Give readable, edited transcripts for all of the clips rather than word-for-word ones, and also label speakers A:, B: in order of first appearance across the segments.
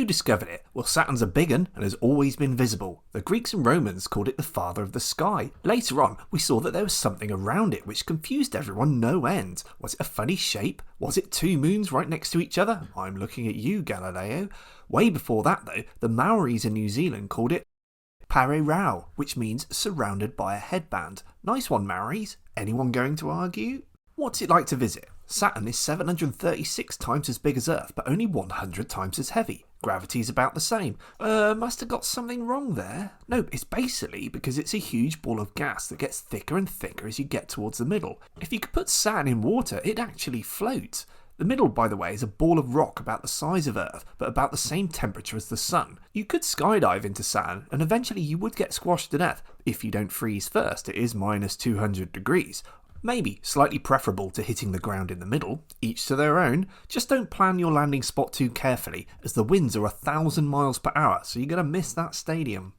A: discovered it? Well, Saturn's a big un and has always been visible. The Greeks and Romans called it the father of the sky. Later on, we saw that there was something around it which confused everyone no end. Was it a funny shape? Was it two moons right next to each other? I'm looking at you, Galileo. Way before that, though, the Maoris in New Zealand called it pare rau, which means surrounded by a headband. Nice one, Maoris. Anyone going to argue? What's it like to visit? Saturn is 736 times as big as Earth, but only 100 times as heavy. Gravity's about the same. Must have got something wrong there. No, it's basically because it's a huge ball of gas that gets thicker and thicker as you get towards the middle. If you could put Saturn in water, it'd actually float. The middle, by the way, is a ball of rock about the size of Earth, but about the same temperature as the Sun. You could skydive into Saturn, and eventually you would get squashed to death. If you don't freeze first, it is minus 200 degrees. Maybe slightly preferable to hitting the ground in the middle, each to their own. Just don't plan your landing spot too carefully, as the winds are 1,000 miles per hour, so you're going to miss that stadium.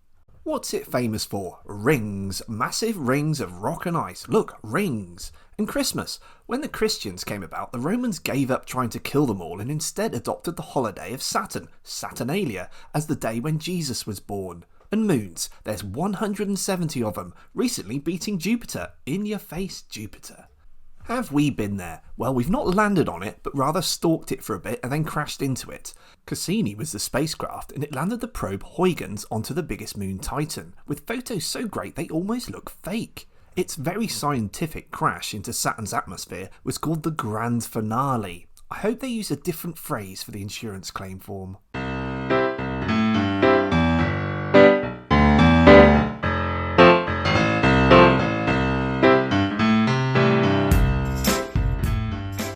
A: What's it famous for? Rings. Massive rings of rock and ice. Look, rings. And Christmas. When the Christians came about, the Romans gave up trying to kill them all and instead adopted the holiday of Saturn, Saturnalia, as the day when Jesus was born. And moons, there's 170 of them, recently beating Jupiter. In your face, Jupiter. Have we been there? Well, we've not landed on it, but rather stalked it for a bit and then crashed into it. Cassini was the spacecraft, and it landed the probe Huygens onto the biggest moon Titan, with photos so great they almost look fake. Its very scientific crash into Saturn's atmosphere was called the grand finale. I hope they use a different phrase for the insurance claim form.